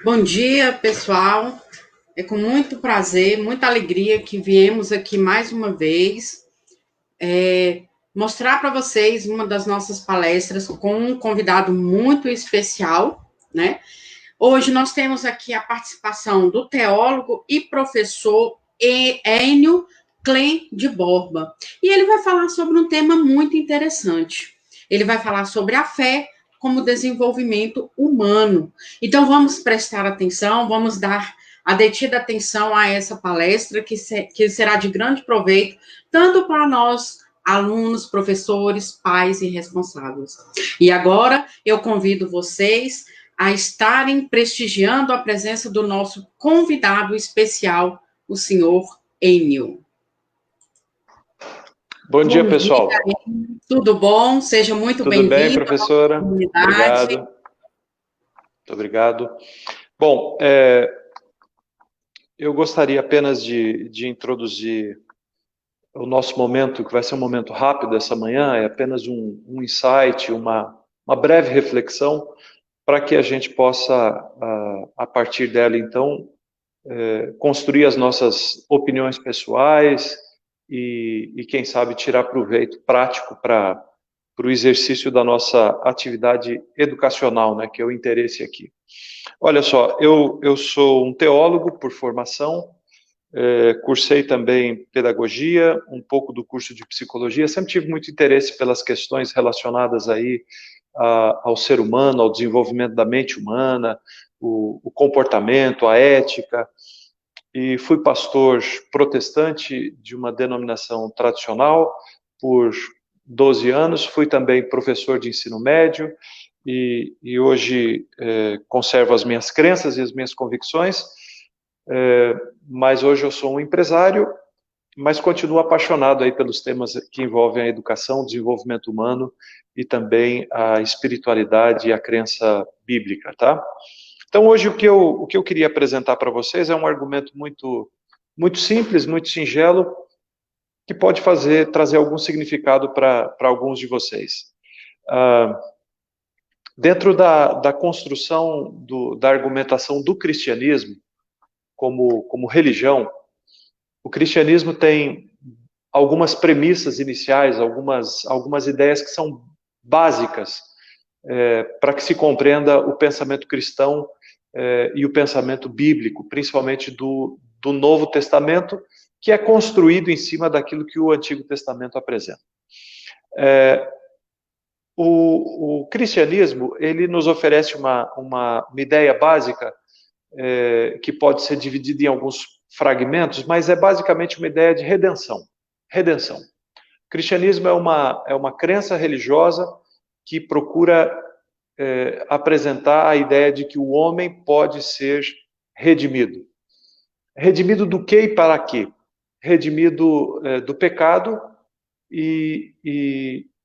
Bom dia, pessoal. É com muito prazer, muita alegria que viemos aqui mais uma vez mostrar para vocês uma das nossas palestras com um convidado muito especial, né? Hoje nós temos aqui a participação do teólogo e professor Enio Klen de Borba. E ele vai falar sobre um tema muito interessante. Ele vai falar sobre a fé como desenvolvimento humano. Então vamos prestar atenção, vamos dar a detida atenção a essa palestra que será de grande proveito tanto para nós alunos, professores, pais e responsáveis. E agora eu convido vocês a estarem prestigiando a presença do nosso convidado especial, o senhor Enio. Bom dia, Bom dia, pessoal. tudo bom? Seja muito Tudo bem, bem-vindo à nossa professora? comunidade. Obrigado. Muito obrigado. Bom, eu gostaria apenas de introduzir o nosso momento, que vai ser um momento rápido essa manhã, é apenas um insight, uma breve reflexão, para que a gente possa, a partir dela, então, construir as nossas opiniões pessoais e quem sabe, tirar proveito prático para o exercício da nossa atividade educacional, né, que é o interesse aqui. Olha só, eu sou um teólogo por formação, cursei também pedagogia, um pouco do curso de psicologia, sempre tive muito interesse pelas questões relacionadas aí ao ser humano, ao desenvolvimento da mente humana, o comportamento, a ética, e fui pastor protestante de uma denominação tradicional por 12 anos, fui também professor de ensino médio e hoje conservo as minhas crenças e as minhas convicções, mas hoje eu sou um empresário, mas continuo apaixonado aí pelos temas que envolvem a educação, o desenvolvimento humano e também a espiritualidade e a crença bíblica, tá? Então, hoje, o que eu queria apresentar para vocês é um argumento muito simples, muito singelo, que pode trazer algum significado para alguns de vocês. Dentro da construção da argumentação do cristianismo como religião, o cristianismo tem algumas premissas iniciais, algumas ideias que são básicas para que se compreenda o pensamento cristão e o pensamento bíblico, principalmente do Novo Testamento, que é construído em cima daquilo que o Antigo Testamento apresenta. O cristianismo, ele nos oferece uma ideia básica que pode ser dividida em alguns fragmentos, mas é basicamente uma ideia de redenção. Redenção. O cristianismo é uma crença religiosa que procura apresentar a ideia de que o homem pode ser redimido. Redimido do que e para quê? Redimido do pecado e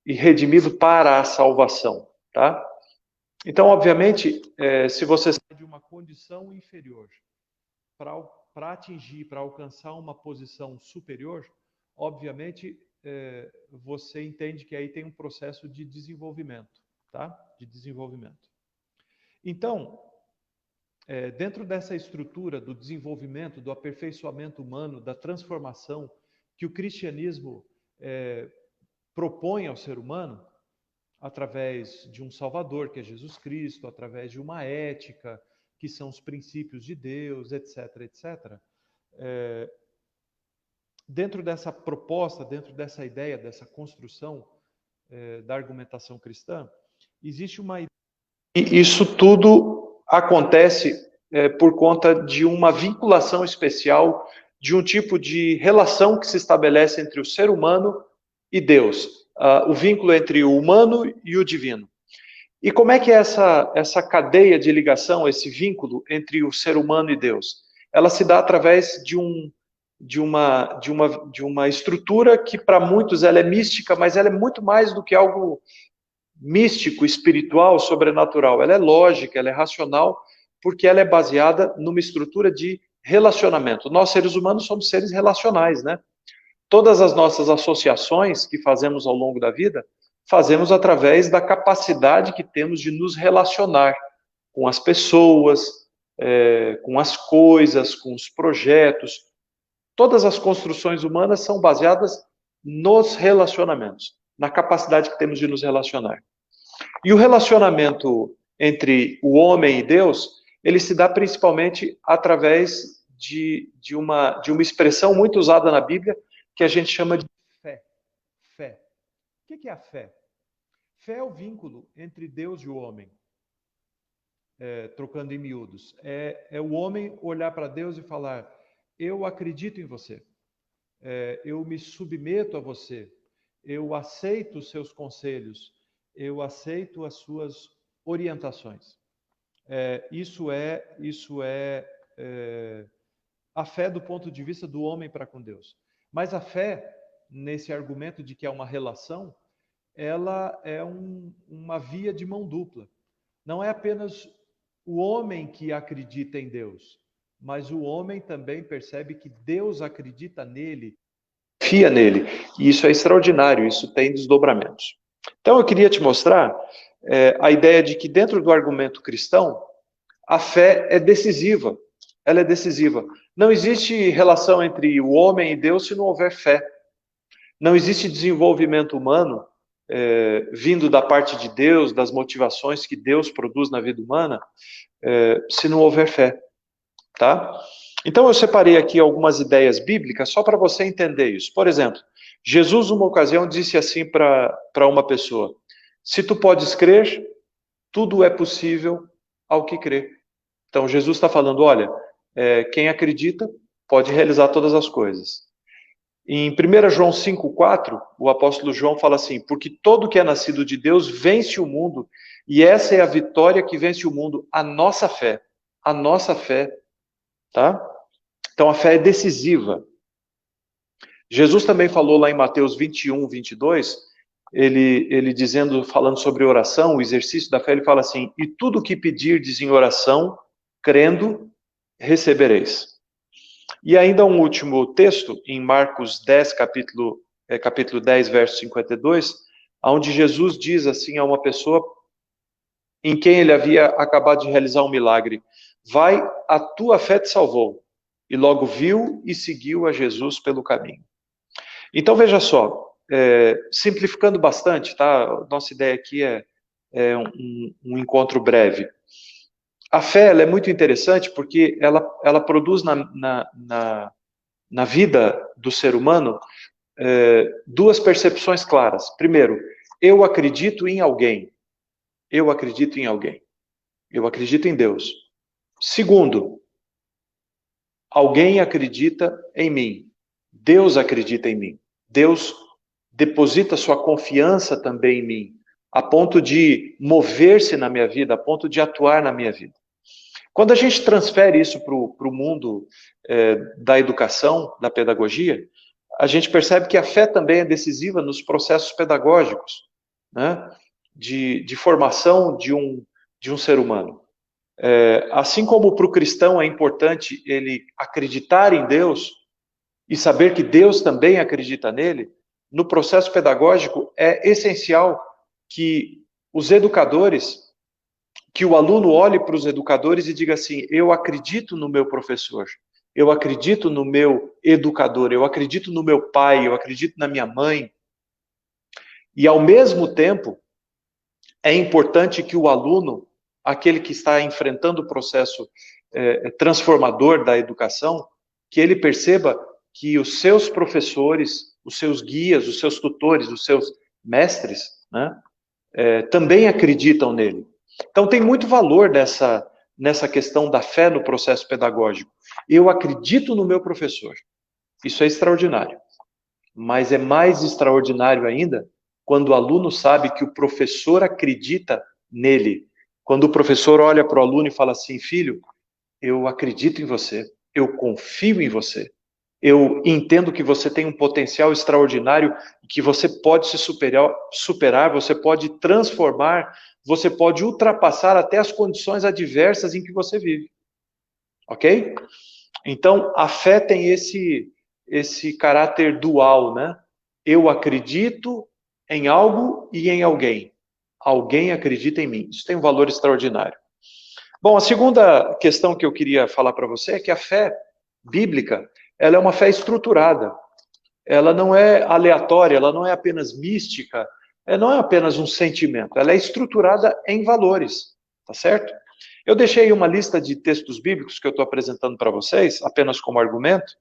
redimido para a salvação, tá? Então, obviamente, se você sai de uma condição inferior para atingir, para alcançar uma posição superior, obviamente, você entende que aí tem um processo de desenvolvimento, tá? De desenvolvimento. Então, dentro dessa estrutura do desenvolvimento, do aperfeiçoamento humano, da transformação que o cristianismo propõe ao ser humano, através de um Salvador, que é Jesus Cristo, através de uma ética, que são os princípios de Deus, etc., etc., dentro dessa proposta, dentro dessa ideia, dessa construção da argumentação cristã, existe uma ideia. E isso tudo acontece por conta de uma vinculação especial, de um tipo de relação que se estabelece entre o ser humano e Deus, o vínculo entre o humano e o divino. E como é que é essa cadeia de ligação, esse vínculo entre o ser humano e Deus? Ela se dá através de uma estrutura que para muitos ela é mística, mas ela é muito mais do que algo místico, espiritual, sobrenatural. Ela é lógica, ela é racional, porque ela é baseada numa estrutura de relacionamento. Nós, seres humanos, somos seres relacionais, né? Todas as nossas associações que fazemos ao longo da vida, fazemos através da capacidade que temos de nos relacionar com as pessoas, com as coisas, com os projetos. Todas as construções humanas são baseadas nos relacionamentos, na capacidade que temos de nos relacionar. E o relacionamento entre o homem e Deus, ele se dá principalmente através de uma expressão muito usada na Bíblia, que a gente chama de fé. Fé. O que é a fé? Fé é o vínculo entre Deus e o homem. Trocando em miúdos. É o homem olhar para Deus e falar: eu acredito em você. Eu me submeto a você. Eu aceito os seus conselhos. Eu aceito as suas orientações. Isso é a fé do ponto de vista do homem para com Deus. Mas a fé, nesse argumento de que é uma relação, ela é uma via de mão dupla. Não é apenas o homem que acredita em Deus, mas o homem também percebe que Deus acredita nele, confia nele. E isso é extraordinário, isso tem desdobramentos. Então eu queria te mostrar a ideia de que dentro do argumento cristão, a fé é decisiva. Ela é decisiva. Não existe relação entre o homem e Deus se não houver fé. Não existe desenvolvimento humano vindo da parte de Deus, das motivações que Deus produz na vida humana, se não houver fé. Tá? Então eu separei aqui algumas ideias bíblicas só para você entender isso. Por exemplo, Jesus, numa ocasião, disse assim para uma pessoa: se tu podes crer, tudo é possível ao que crê. Então Jesus está falando: olha, quem acredita pode realizar todas as coisas. Em 1 João 5,4, o apóstolo João fala assim: porque todo que é nascido de Deus vence o mundo, e essa é a vitória que vence o mundo, a nossa fé. A nossa fé, tá? Então a fé é decisiva. Jesus também falou lá em Mateus 21, 22, ele falando sobre oração, o exercício da fé, ele fala assim: e tudo que pedirdes em oração, crendo, recebereis. E ainda um último texto, em Marcos 10, capítulo 10, verso 52, onde Jesus diz assim a uma pessoa em quem ele havia acabado de realizar um milagre: vai, a tua fé te salvou. E logo viu e seguiu a Jesus pelo caminho. Então veja só, simplificando bastante, tá? Nossa ideia aqui é um encontro breve. A fé ela é muito interessante porque ela produz na vida do ser humano duas percepções claras. Primeiro, eu acredito em alguém. Eu acredito em alguém. Eu acredito em Deus. Segundo, alguém acredita em mim. Deus acredita em mim. Deus deposita sua confiança também em mim, a ponto de mover-se na minha vida, a ponto de atuar na minha vida. Quando a gente transfere isso para o mundo da educação, da pedagogia, a gente percebe que a fé também é decisiva nos processos pedagógicos, né? de formação de um ser humano. Assim como para o cristão é importante ele acreditar em Deus e saber que Deus também acredita nele, no processo pedagógico é essencial que os educadores, que o aluno olhe para os educadores e diga assim: eu acredito no meu professor, eu acredito no meu educador, eu acredito no meu pai, eu acredito na minha mãe. E ao mesmo tempo, é importante que o aluno, aquele que está enfrentando o processo transformador da educação, que ele perceba que os seus professores, os seus guias, os seus tutores, os seus mestres, né, também acreditam nele. Então tem muito valor nessa questão da fé no processo pedagógico. Eu acredito no meu professor. Isso é extraordinário. Mas é mais extraordinário ainda quando o aluno sabe que o professor acredita nele. Quando o professor olha para o aluno e fala assim: filho, eu acredito em você, eu confio em você, eu entendo que você tem um potencial extraordinário e que você pode se superar, você pode transformar, você pode ultrapassar até as condições adversas em que você vive. Ok? Então, a fé tem esse caráter dual, né? Eu acredito em algo e em alguém. Alguém acredita em mim. Isso tem um valor extraordinário. Bom, a segunda questão que eu queria falar para você é que a fé bíblica, ela é uma fé estruturada. Ela não é aleatória, ela não é apenas mística, não é apenas um sentimento, ela é estruturada em valores, tá certo? Eu deixei uma lista de textos bíblicos que eu estou apresentando para vocês, apenas como argumento.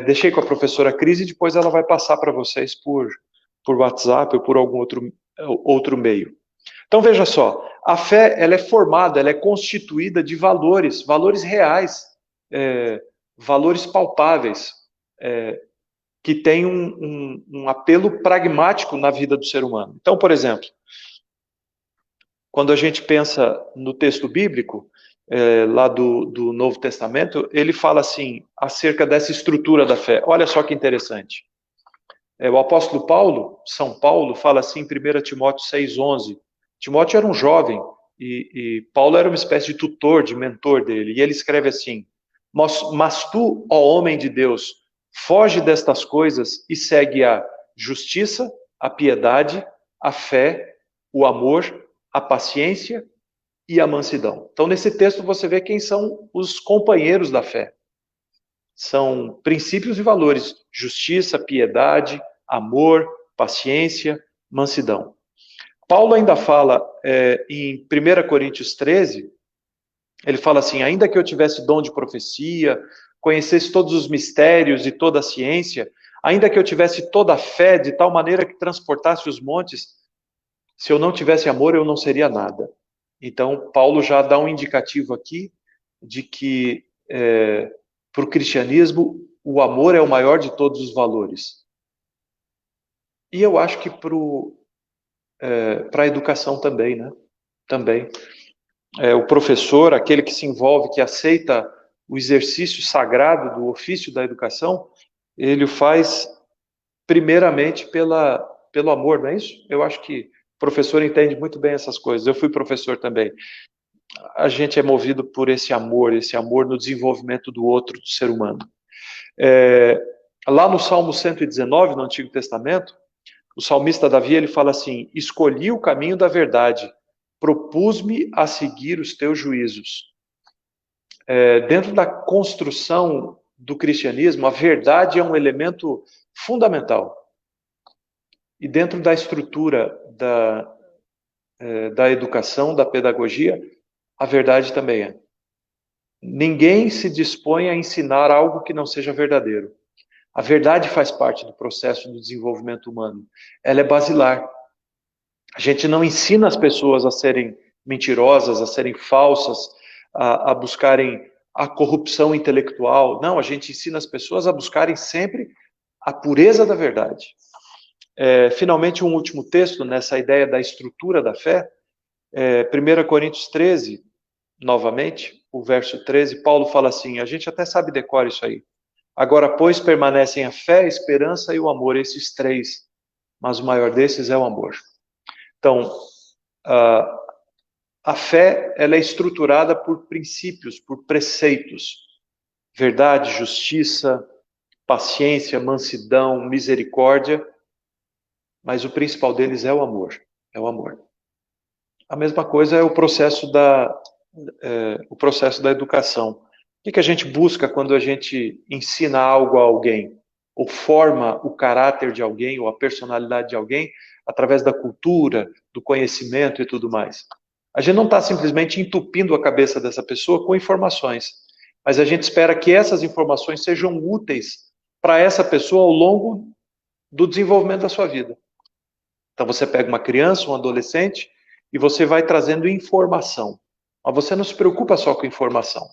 Deixei com a professora Cris e depois ela vai passar para vocês por WhatsApp ou por algum outro meio. Então veja só, a fé ela é formada, ela é constituída de valores, valores reais, valores palpáveis, que têm um apelo pragmático na vida do ser humano. Então, por exemplo, quando a gente pensa no texto bíblico, lá do Novo Testamento, ele fala assim, acerca dessa estrutura da fé. Olha só que interessante. O apóstolo Paulo, São Paulo, fala assim em 1 Timóteo 6,11. Timóteo era um jovem e Paulo era uma espécie de tutor, de mentor dele. E ele escreve assim, mas tu, ó homem de Deus, foge destas coisas e segue a justiça, a piedade, a fé, o amor, a paciência e a mansidão. Então, nesse texto, você vê quem são os companheiros da fé. São princípios e valores: justiça, piedade, amor, paciência, mansidão. Paulo ainda fala em 1 Coríntios 13, ele fala assim, ainda que eu tivesse dom de profecia, conhecesse todos os mistérios e toda a ciência, ainda que eu tivesse toda a fé de tal maneira que transportasse os montes, se eu não tivesse amor, eu não seria nada. Então, Paulo já dá um indicativo aqui de que para o cristianismo o amor é o maior de todos os valores. E eu acho que para a educação também, né? Também. O professor, aquele que se envolve, que aceita o exercício sagrado do ofício da educação, ele o faz primeiramente pelo amor, não é isso? Eu acho que o professor entende muito bem essas coisas. Eu fui professor também. A gente é movido por esse amor no desenvolvimento do outro, do ser humano. Lá no Salmo 119, no Antigo Testamento, o salmista Davi, ele fala assim, escolhi o caminho da verdade, propus-me a seguir os teus juízos. Dentro da construção do cristianismo, a verdade é um elemento fundamental. E dentro da estrutura da educação, da pedagogia, a verdade também é. Ninguém se dispõe a ensinar algo que não seja verdadeiro. A verdade faz parte do processo do desenvolvimento humano. Ela é basilar. A gente não ensina as pessoas a serem mentirosas, a serem falsas, a buscarem a corrupção intelectual. Não, a gente ensina as pessoas a buscarem sempre a pureza da verdade. Finalmente, um último texto nessa ideia da estrutura da fé, 1 Coríntios 13, novamente, o verso 13, Paulo fala assim, a gente até sabe decora isso aí. Agora, pois, permanecem a fé, a esperança e o amor, esses três, mas o maior desses é o amor. Então, a fé ela é estruturada por princípios, por preceitos, verdade, justiça, paciência, mansidão, misericórdia, mas o principal deles é o amor, é o amor. A mesma coisa é o processo da educação. O que a gente busca quando a gente ensina algo a alguém? Ou forma o caráter de alguém, ou a personalidade de alguém, através da cultura, do conhecimento e tudo mais. A gente não está simplesmente entupindo a cabeça dessa pessoa com informações, mas a gente espera que essas informações sejam úteis para essa pessoa ao longo do desenvolvimento da sua vida. Então você pega uma criança, um adolescente, e você vai trazendo informação. Mas você não se preocupa só com informação.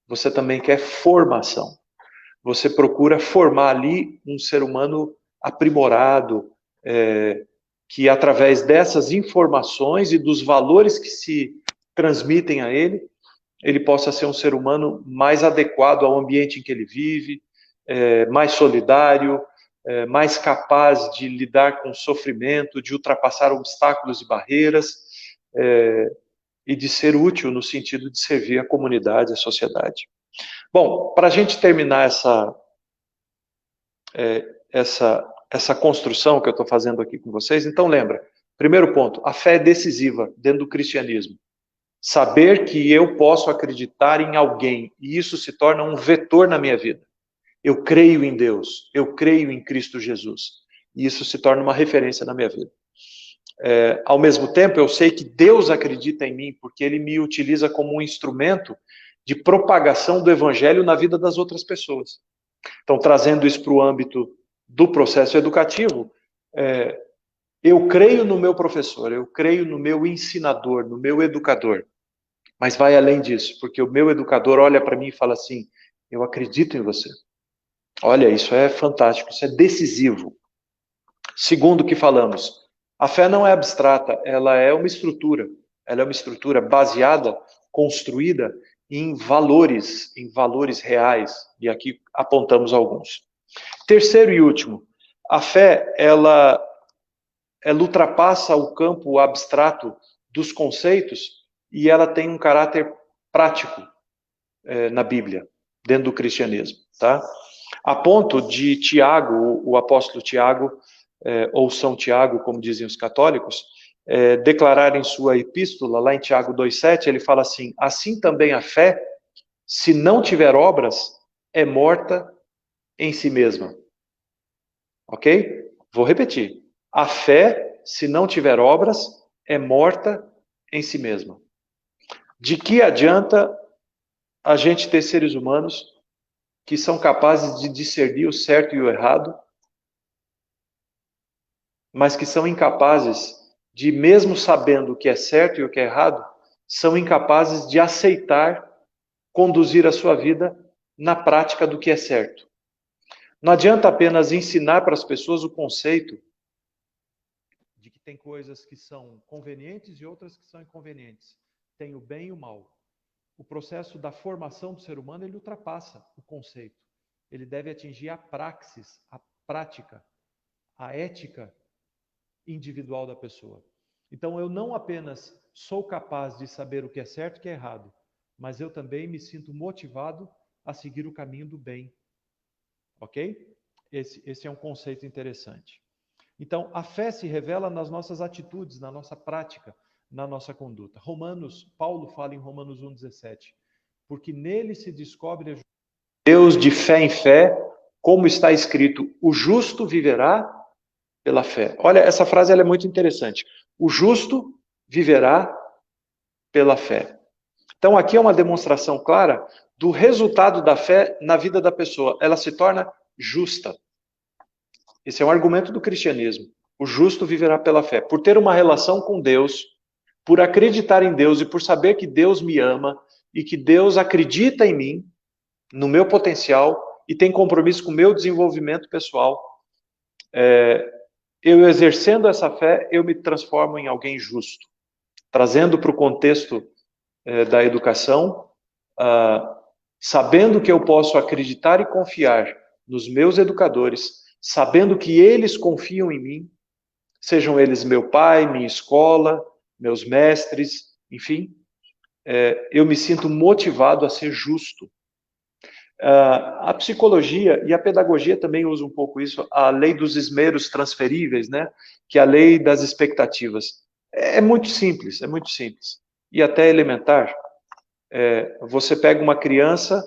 Você também quer formação. Você procura formar ali um ser humano aprimorado, que através dessas informações e dos valores que se transmitem a ele, ele possa ser um ser humano mais adequado ao ambiente em que ele vive, mais solidário, mais capaz de lidar com o sofrimento, de ultrapassar obstáculos e barreiras, e de ser útil no sentido de servir a comunidade, a sociedade. Bom, para a gente terminar essa construção que eu estou fazendo aqui com vocês, então lembra, primeiro ponto, a fé é decisiva dentro do cristianismo. Saber que eu posso acreditar em alguém e isso se torna um vetor na minha vida. Eu creio em Deus, eu creio em Cristo Jesus. E isso se torna uma referência na minha vida. Ao mesmo tempo, eu sei que Deus acredita em mim, porque Ele me utiliza como um instrumento de propagação do Evangelho na vida das outras pessoas. Então, trazendo isso para o âmbito do processo educativo, eu creio no meu professor, eu creio no meu ensinador, no meu educador. Mas vai além disso, porque o meu educador olha para mim e fala assim: eu acredito em você. Olha, isso é fantástico, isso é decisivo. Segundo o que falamos, a fé não é abstrata, ela é uma estrutura. Ela é uma estrutura baseada, construída em valores reais. E aqui apontamos alguns. Terceiro e último, a fé, ela ultrapassa o campo abstrato dos conceitos e ela tem um caráter prático na Bíblia, dentro do cristianismo, tá? A ponto de Tiago, o apóstolo Tiago, ou São Tiago, como dizem os católicos, declarar em sua epístola, lá em Tiago 2,7, ele fala assim: assim também a fé, se não tiver obras, é morta em si mesma. Ok? Vou repetir. A fé, se não tiver obras, é morta em si mesma. De que adianta a gente ter seres humanos que são capazes de discernir o certo e o errado, mas que são incapazes de, mesmo sabendo o que é certo e o que é errado, são incapazes de aceitar conduzir a sua vida na prática do que é certo. Não adianta apenas ensinar para as pessoas o conceito de que tem coisas que são convenientes e outras que são inconvenientes. Tem o bem e o mal. O processo da formação do ser humano, ele ultrapassa o conceito. Ele deve atingir a praxis, a prática, a ética individual da pessoa. Então, eu não apenas sou capaz de saber o que é certo e o que é errado, mas eu também me sinto motivado a seguir o caminho do bem. Ok? Esse é um conceito interessante. Então, a fé se revela nas nossas atitudes, na nossa prática, na nossa conduta. Paulo fala em Romanos 1,17, porque nele se descobre a Deus de fé em fé, como está escrito, o justo viverá pela fé. Olha, essa frase ela é muito interessante. O justo viverá pela fé. Então, aqui é uma demonstração clara do resultado da fé na vida da pessoa. Ela se torna justa. Esse é um argumento do cristianismo. O justo viverá pela fé. Por ter uma relação com Deus, por acreditar em Deus e por saber que Deus me ama e que Deus acredita em mim, no meu potencial e tem compromisso com o meu desenvolvimento pessoal, eu exercendo essa fé, eu me transformo em alguém justo. Trazendo para o contexto da educação, sabendo que eu posso acreditar e confiar nos meus educadores, sabendo que eles confiam em mim, sejam eles meu pai, minha escola, meus mestres, enfim, eu me sinto motivado a ser justo. A psicologia e a pedagogia também usam um pouco isso, a lei dos esmeros transferíveis, né? Que é a lei das expectativas. É muito simples, é muito simples. E até elementar. Você pega uma criança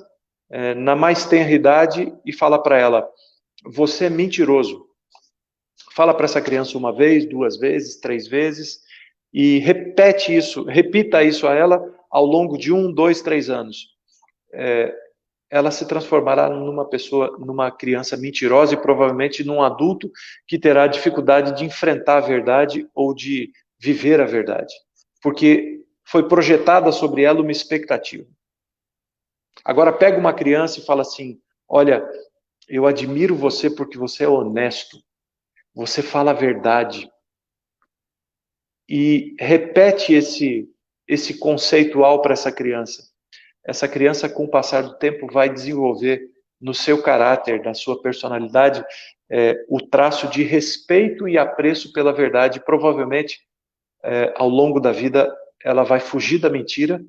na mais tenra idade e fala para ela: você é mentiroso. Fala para essa criança uma vez, 2 vezes, 3 vezes e repita isso a ela ao longo de 1, 2, 3 anos. Ela se transformará numa criança mentirosa e provavelmente num adulto que terá dificuldade de enfrentar a verdade ou de viver a verdade, porque foi projetada sobre ela uma expectativa. Agora pega uma criança e fala assim: olha, eu admiro você porque você é honesto, você fala a verdade. E repete esse conceitual para essa criança. Essa criança, com o passar do tempo, vai desenvolver no seu caráter, na sua personalidade, o traço de respeito e apreço pela verdade. Provavelmente, ao longo da vida, ela vai fugir da mentira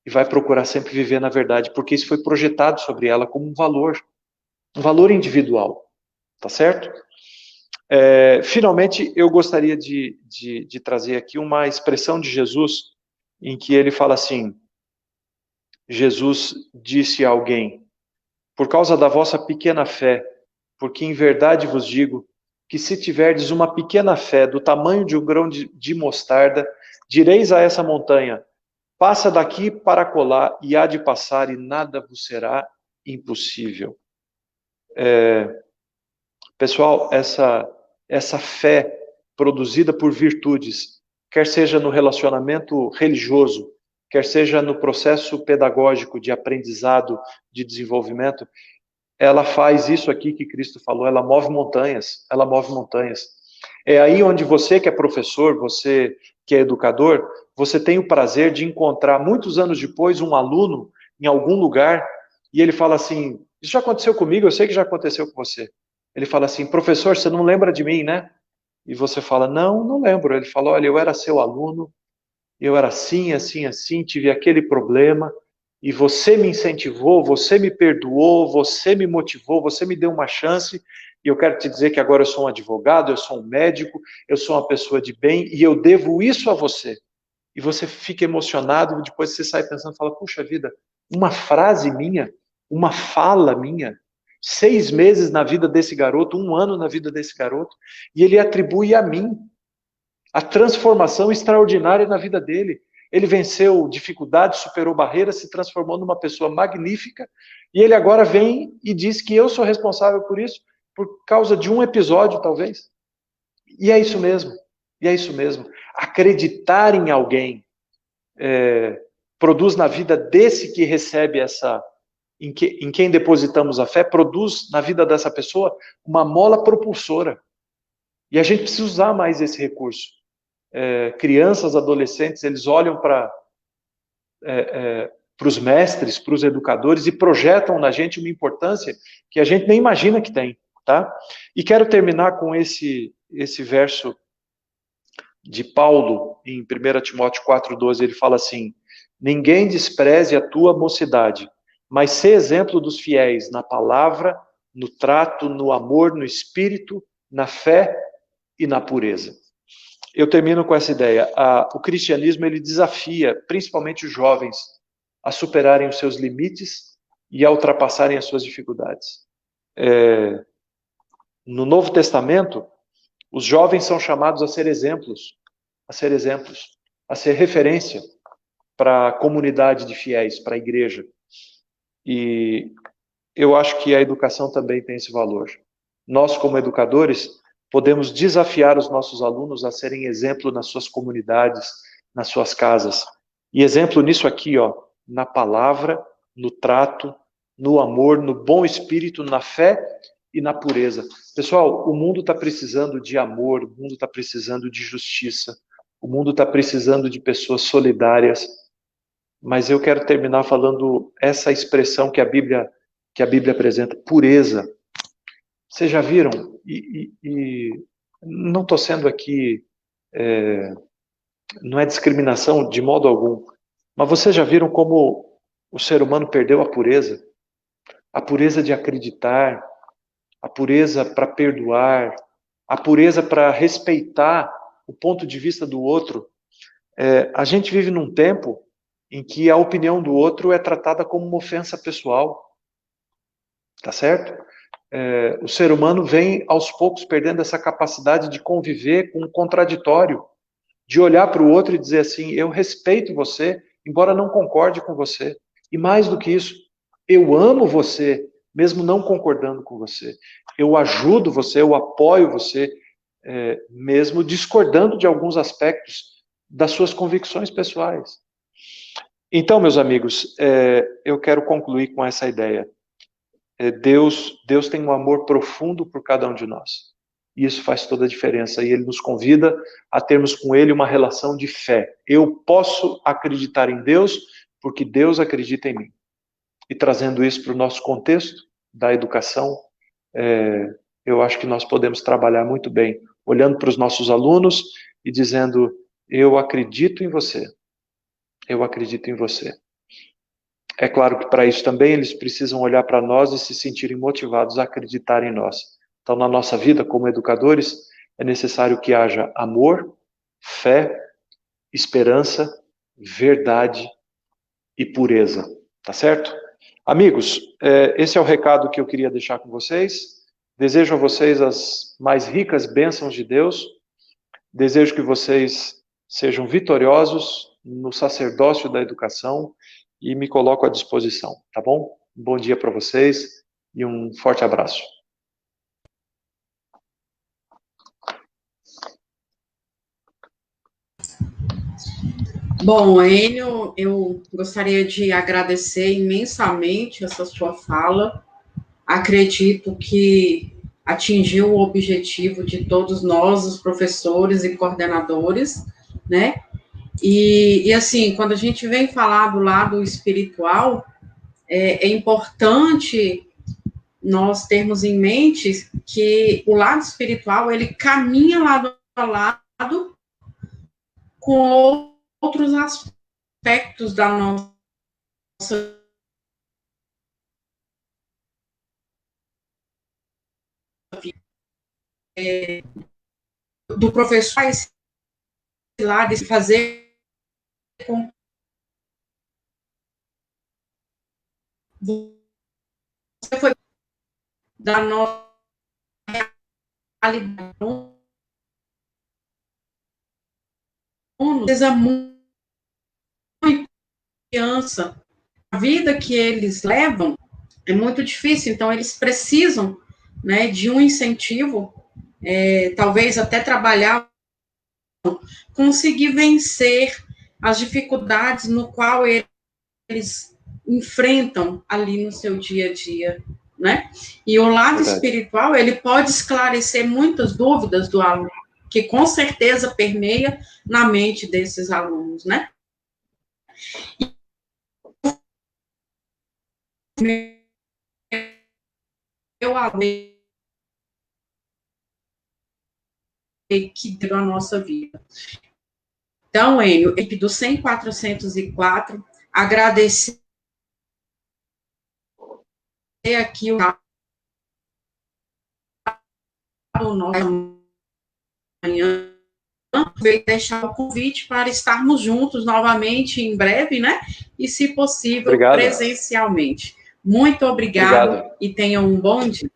e vai procurar sempre viver na verdade, porque isso foi projetado sobre ela como um valor individual. Tá certo? Finalmente, eu gostaria de trazer aqui uma expressão de Jesus em que ele fala assim: Jesus disse a alguém: por causa da vossa pequena fé, porque em verdade vos digo que se tiverdes uma pequena fé do tamanho de um grão de mostarda, direis a essa montanha: passa daqui para acolá, e há de passar, e nada vos será impossível. Pessoal, essa fé produzida por virtudes, quer seja no relacionamento religioso, quer seja no processo pedagógico de aprendizado, de desenvolvimento, ela faz isso aqui que Cristo falou, ela move montanhas, ela move montanhas. É aí onde você que é professor, você que é educador, você tem o prazer de encontrar, muitos anos depois, um aluno em algum lugar, e ele fala assim: isso já aconteceu comigo, eu sei que já aconteceu com você. Ele fala assim: professor, você não lembra de mim, né? E você fala: não, não lembro. Ele fala: olha, eu era seu aluno, eu era assim, assim, assim, tive aquele problema, e você me incentivou, você me perdoou, você me motivou, você me deu uma chance, e eu quero te dizer que agora eu sou um advogado, eu sou um médico, eu sou uma pessoa de bem, e eu devo isso a você. E você fica emocionado, e depois você sai pensando, fala: puxa vida, uma frase minha, uma fala minha, 6 meses na vida desse garoto, 1 ano na vida desse garoto, e ele atribui a mim a transformação extraordinária na vida dele. Ele venceu dificuldades, superou barreiras, se transformou numa pessoa magnífica, e ele agora vem e diz que eu sou responsável por isso, por causa de um episódio, talvez. E é isso mesmo, e é isso mesmo. Acreditar em alguém produz na vida desse que recebe essa, em quem depositamos a fé, produz na vida dessa pessoa uma mola propulsora. E a gente precisa usar mais esse recurso. Crianças, adolescentes, eles olham para os mestres, para os educadores e projetam na gente uma importância que a gente nem imagina que tem, tá? E quero terminar com esse verso de Paulo em 1 Timóteo 4,12. Ele fala assim: ninguém despreze a tua mocidade, mas sê exemplo dos fiéis na palavra, no trato, no amor, no espírito, na fé e na pureza. Eu termino com essa ideia. O cristianismo, ele desafia, principalmente os jovens, a superarem os seus limites e a ultrapassarem as suas dificuldades. No Novo Testamento, os jovens são chamados a ser exemplos, a ser referência para a comunidade de fiéis, para a igreja. E eu acho que a educação também tem esse valor. Nós, como educadores, podemos desafiar os nossos alunos a serem exemplo nas suas comunidades, nas suas casas. E exemplo nisso aqui, ó, na palavra, no trato, no amor, no bom espírito, na fé e na pureza. Pessoal, o mundo está precisando de amor, o mundo está precisando de justiça, o mundo está precisando de pessoas solidárias. Mas eu quero terminar falando essa expressão que a Bíblia apresenta: pureza. Vocês já viram? E não estou sendo aqui, não é discriminação de modo algum, mas vocês já viram como o ser humano perdeu a pureza? A pureza de acreditar, a pureza para perdoar, a pureza para respeitar o ponto de vista do outro. A gente vive num tempo em que a opinião do outro é tratada como uma ofensa pessoal, tá certo? O ser humano vem aos poucos perdendo essa capacidade de conviver com o contraditório, de olhar para o outro e dizer assim: eu respeito você, embora não concorde com você. E mais do que isso, eu amo você, mesmo não concordando com você. Eu ajudo você, eu apoio você, mesmo discordando de alguns aspectos das suas convicções pessoais. Então, meus amigos, eu quero concluir com essa ideia. Deus tem um amor profundo por cada um de nós. E isso faz toda a diferença. E Ele nos convida a termos com Ele uma relação de fé. Eu posso acreditar em Deus porque Deus acredita em mim. E trazendo isso para o nosso contexto da educação, eu acho que nós podemos trabalhar muito bem, olhando para os nossos alunos e dizendo: eu acredito em você. Eu acredito em você. É claro que para isso também eles precisam olhar para nós e se sentirem motivados a acreditar em nós. Então, na nossa vida como educadores, é necessário que haja amor, fé, esperança verdade e pureza, tá certo? Amigos, esse é o recado que eu queria deixar com vocês. Desejo a vocês as mais ricas bênçãos de Deus. Desejo que vocês sejam vitoriosos no sacerdócio da educação e me coloco à disposição, tá bom? Um bom dia para vocês e um forte abraço. Bom, Enio, eu gostaria de agradecer imensamente essa sua fala. Acredito que atingiu o objetivo de todos nós, os professores e coordenadores, né? E assim, quando a gente vem falar do lado espiritual, é importante nós termos em mente que o lado espiritual, ele caminha lado a lado com outros aspectos da nossa vida. Do professor esse lado de fazer com você foi da nossa realidade. Precisa muito criança. A vida que eles levam é muito difícil, então eles precisam, né, de um incentivo, talvez até trabalhar, conseguir vencer as dificuldades no qual eles enfrentam ali no seu dia a dia, né? E o lado espiritual, ele pode esclarecer muitas dúvidas do aluno, que com certeza permeia na mente desses alunos, né? Eu amei que deu a nossa vida. Então, Enio, equipe do 100.404, agradecer aqui o nosso manhã, deixar o convite para estarmos juntos novamente em breve, né? E, se possível, presencialmente. Muito obrigado e tenham um bom dia.